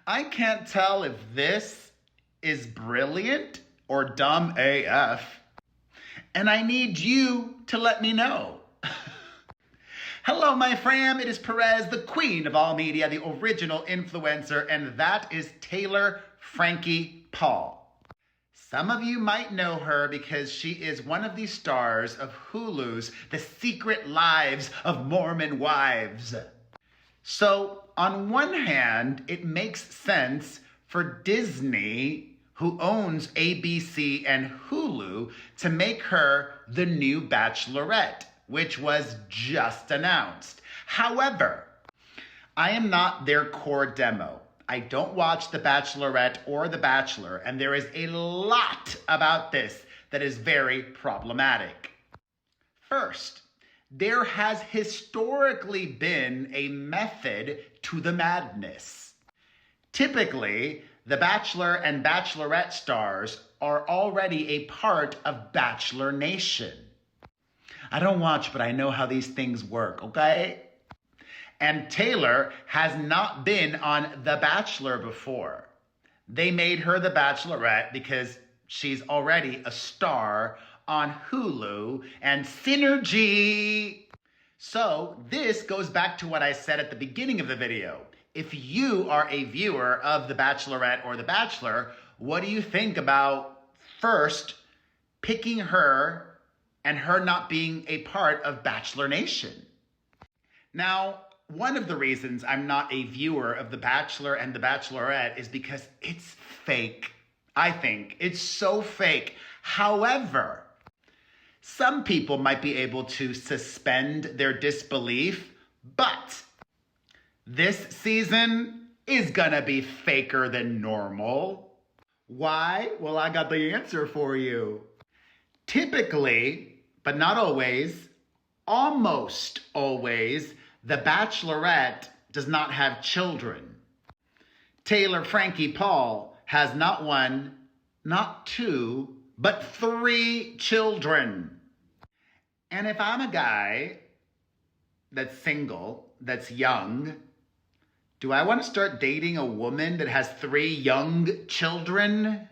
I can't tell if this is brilliant or dumb AF, and I need you to let me know. Hello, my fam. It is Perez, the queen of all media, the original influencer, and that is Taylor Frankie Paul. Some of you might know her because she is one of the stars of Hulu's The Secret Lives of Mormon Wives. So, on one hand, it makes sense for Disney, who owns ABC and Hulu, to make her the new Bachelorette, which was just announced. However, I am not their core demo. I don't watch The Bachelorette or The Bachelor, and there is a lot about this that is very problematic. First, there has historically been a method to the madness. Typically, the Bachelor and Bachelorette stars are already a part of Bachelor Nation. I don't watch, but I know how these things work, okay? And Taylor has not been on The Bachelor before. They made her the Bachelorette because she's already a star on Hulu and Synergy. So this goes back to what I said at the beginning of the video. If you are a viewer of The Bachelorette or The Bachelor, what do you think about first picking her and her not being a part of Bachelor Nation? Now, one of the reasons I'm not a viewer of The Bachelor and The Bachelorette is because it's fake. I think it's so fake. However, some people might be able to suspend their disbelief, but this season is gonna be faker than normal. Why? Well, I got the answer for you. Typically, but not always, almost always, The Bachelorette does not have children. Taylor Frankie Paul has not one, not two, but 3 children. And if I'm a guy that's single, that's young, do I want to start dating a woman that has 3 young children?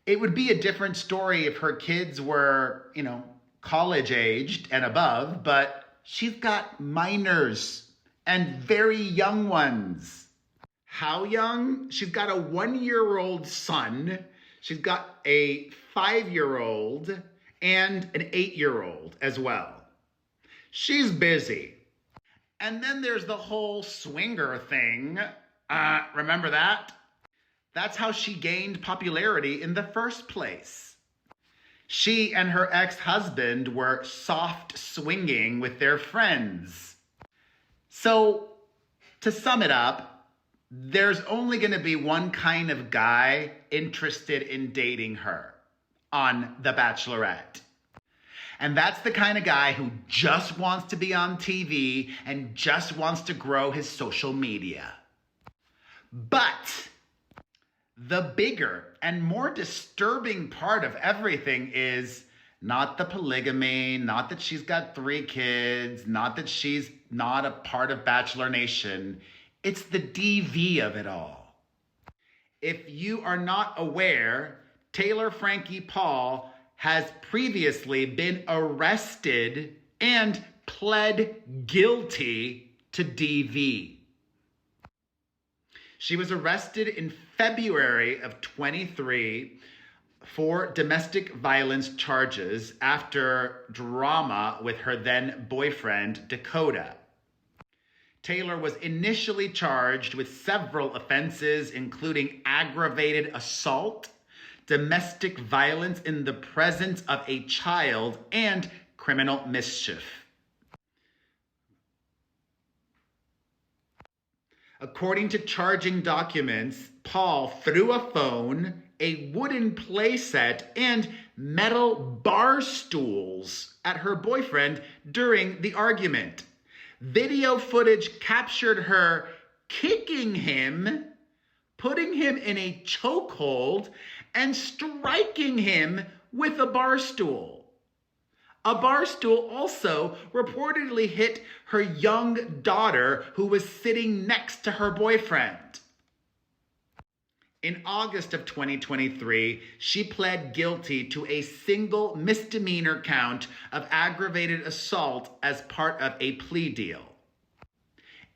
It would be a different story if her kids were, college aged and above, but she's got minors and very young ones. How young? She's got a 1-year-old son. She's got a 5-year-old and an 8-year-old as well. She's busy. And then there's the whole swinger thing. Remember that? That's how she gained popularity in the first place. She and her ex-husband were soft swinging with their friends. So, to sum it up, there's only going to be one kind of guy interested in dating her on The Bachelorette. And that's the kind of guy who just wants to be on TV and just wants to grow his social media. But the bigger and more disturbing part of everything is not the polygamy, not that she's got 3 kids, not that she's not a part of Bachelor Nation. It's the DV of it all. If you are not aware, Taylor Frankie Paul has previously been arrested and pled guilty to DV. She was arrested in February of 23 for domestic violence charges after drama with her then boyfriend, Dakota. Taylor was initially charged with several offenses, including aggravated assault, domestic violence in the presence of a child, and criminal mischief. According to charging documents, Paul threw a phone, a wooden playset, and metal bar stools at her boyfriend during the argument. Video footage captured her kicking him, putting him in a chokehold, and striking him with a bar stool. A bar stool also reportedly hit her young daughter who was sitting next to her boyfriend. In August of 2023, she pled guilty to a single misdemeanor count of aggravated assault as part of a plea deal.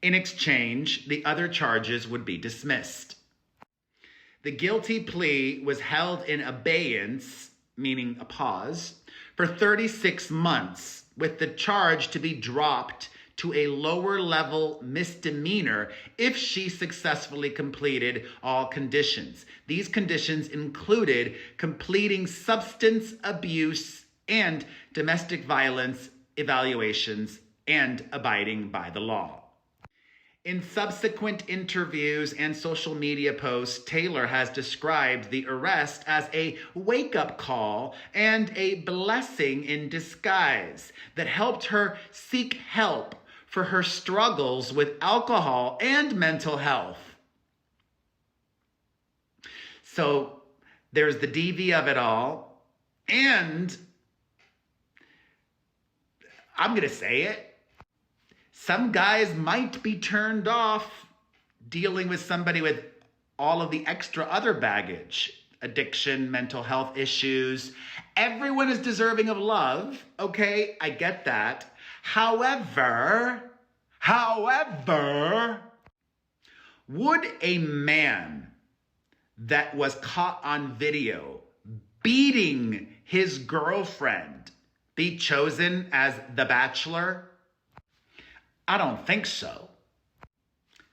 In exchange, the other charges would be dismissed. The guilty plea was held in abeyance, meaning a pause, for 36 months, with the charge to be dropped to a lower level misdemeanor if she successfully completed all conditions. These conditions included completing substance abuse and domestic violence evaluations and abiding by the law. In subsequent interviews and social media posts, Taylor has described the arrest as a wake-up call and a blessing in disguise that helped her seek help for her struggles with alcohol and mental health. So there's the DV of it all, and I'm going to say it. Some guys might be turned off dealing with somebody with all of the extra other baggage, addiction, mental health issues. Everyone is deserving of love. Okay, I get that. However, would a man that was caught on video beating his girlfriend be chosen as the Bachelor? I don't think so.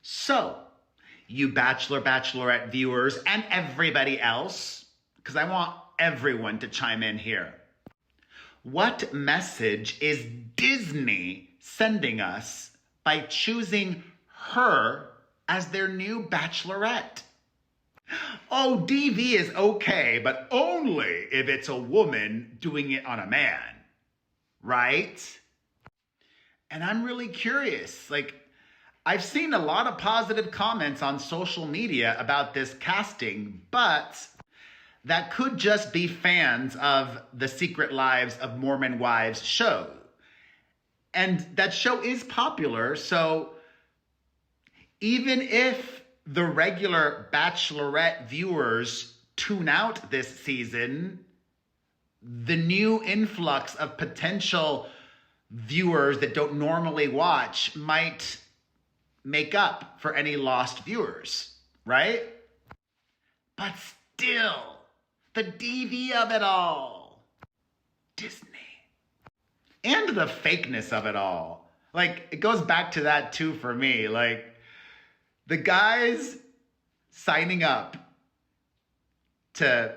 So, you Bachelor, Bachelorette viewers and everybody else, because I want everyone to chime in here. What message is Disney sending us by choosing her as their new Bachelorette? Oh, DV is okay, but only if it's a woman doing it on a man, right? And I'm really curious. I've seen a lot of positive comments on social media about this casting, but that could just be fans of the Secret Lives of Mormon Wives show. And that show is popular, so even if the regular Bachelorette viewers tune out this season, the new influx of potential viewers that don't normally watch might make up for any lost viewers, right? But still, the DV of it all, Disney. And the fakeness of it all. It goes back to that too for me. The guys signing up to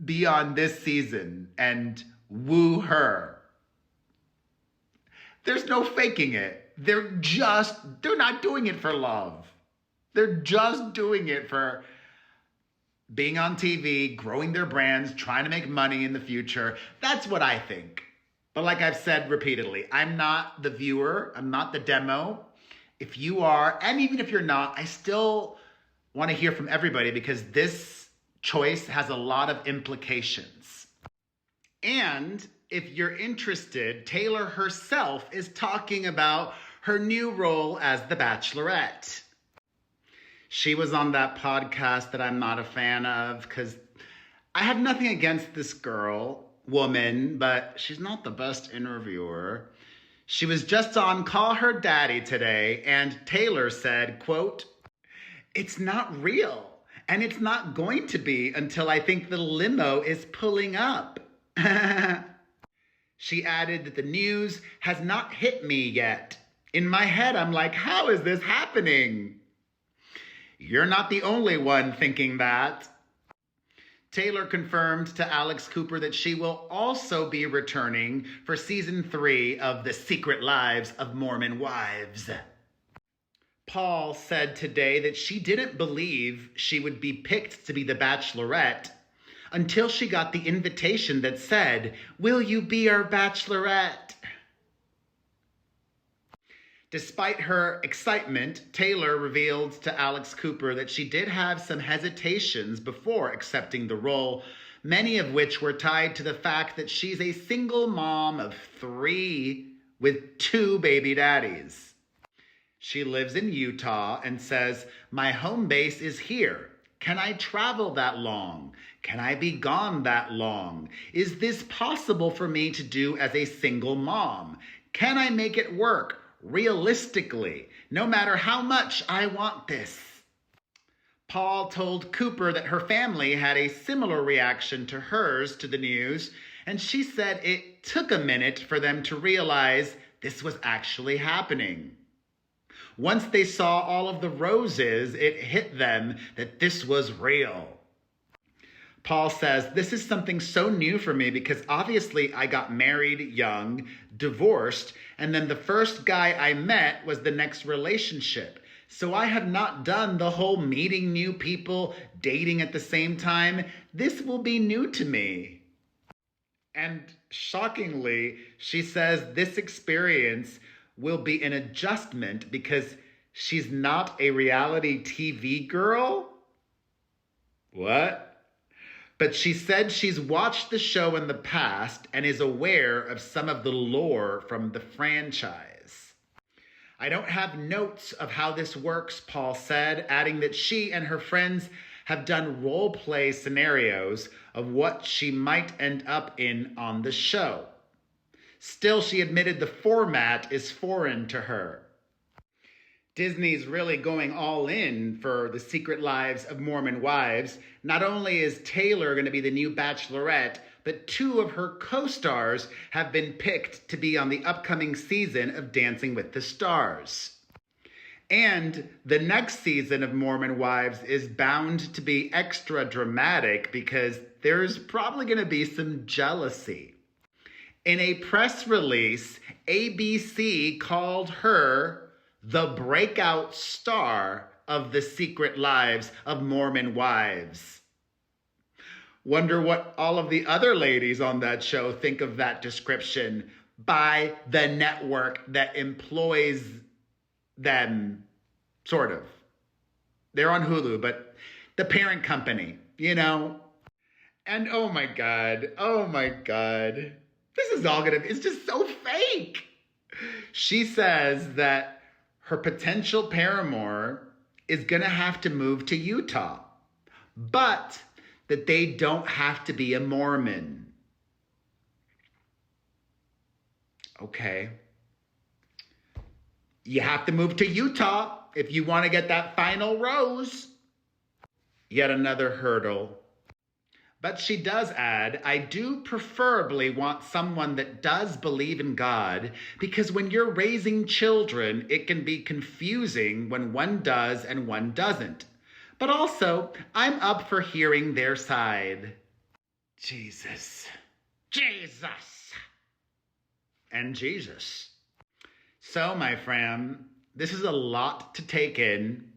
be on this season and woo her, there's no faking it. They're not doing it for love. They're just doing it for being on TV, growing their brands, trying to make money in the future. That's what I think. But like I've said repeatedly, I'm not the viewer. I'm not the demo. If you are, and even if you're not, I still want to hear from everybody because this choice has a lot of implications. And if you're interested, Taylor herself is talking about her new role as the Bachelorette. She was on that podcast that I'm not a fan of because I have nothing against this woman, but she's not the best interviewer. She was just on Call Her Daddy today, and Taylor said, quote, "It's not real, and it's not going to be until I think the limo is pulling up." She added that the news has not hit me yet. In my head, I'm like, how is this happening? You're not the only one thinking that. Taylor confirmed to Alex Cooper that she will also be returning for season 3 of The Secret Lives of Mormon Wives. Paul said today that she didn't believe she would be picked to be the Bachelorette until she got the invitation that said, "Will you be our Bachelorette?" Despite her excitement, Taylor revealed to Alex Cooper that she did have some hesitations before accepting the role, many of which were tied to the fact that she's a single mom of 3 with 2 baby daddies. She lives in Utah and says, "My home base is here. Can I travel that long? Can I be gone that long? Is this possible for me to do as a single mom? Can I make it work realistically, no matter how much I want this? Paul told Cooper that her family had a similar reaction to hers to the news, and she said it took a minute for them to realize this was actually happening. Once they saw all of the roses, it hit them that this was real. Paul says, this is something so new for me because obviously I got married young, divorced, and then the first guy I met was the next relationship. So I have not done the whole meeting new people, dating at the same time. This will be new to me. And shockingly, she says this experience will be an adjustment because she's not a reality TV girl. What? But she said she's watched the show in the past and is aware of some of the lore from the franchise. I don't have notes of how this works, Paul said, adding that she and her friends have done role play scenarios of what she might end up in on the show. Still, she admitted the format is foreign to her. Disney's really going all in for the Secret Lives of Mormon Wives. Not only is Taylor going to be the new Bachelorette, but 2 of her co-stars have been picked to be on the upcoming season of Dancing with the Stars. And the next season of Mormon Wives is bound to be extra dramatic because there's probably going to be some jealousy. In a press release, ABC called her the breakout star of the Secret Lives of Mormon Wives. Wonder what all of the other ladies on that show think of that description by the network that employs them, sort of. They're on Hulu, but the parent company, you know? And oh my God. This is all it's just so fake. She says that her potential paramour is gonna have to move to Utah, but that they don't have to be a Mormon. Okay. You have to move to Utah if you want to get that final rose. Yet another hurdle. But she does add, I do preferably want someone that does believe in God, because when you're raising children, it can be confusing when one does and one doesn't. But also, I'm up for hearing their side. Jesus. And Jesus. So, my friend, this is a lot to take in.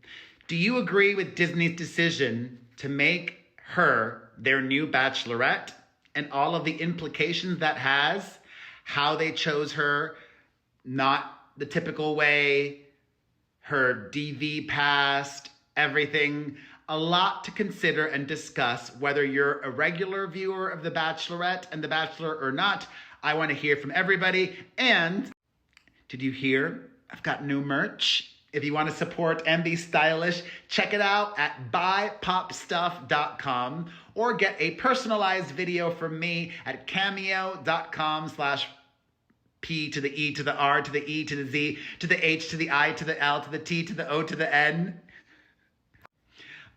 Do you agree with Disney's decision to make her their new Bachelorette and all of the implications that has? How they chose her, not the typical way, her DV past, everything. A lot to consider and discuss, whether you're a regular viewer of The Bachelorette and The Bachelor or not. I want to hear from everybody. And did you hear? I've got new merch. If you want to support and be stylish, check it out at buypopstuff.com or get a personalized video from me at cameo.com/P to the E to the R to the E to the Z to the H to the I to the L to the T to the O to the N.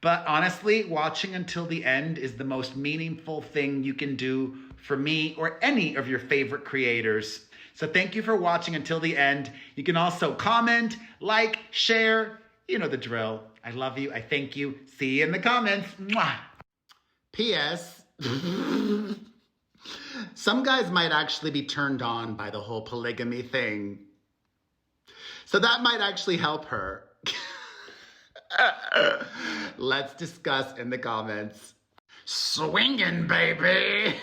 But honestly, watching until the end is the most meaningful thing you can do for me or any of your favorite creators. So thank you for watching until the end. You can also comment, like, share. You know the drill. I love you. I thank you. See you in the comments. Mwah. P.S. Some guys might actually be turned on by the whole polygamy thing. So that might actually help her. Let's discuss in the comments. Swinging, baby.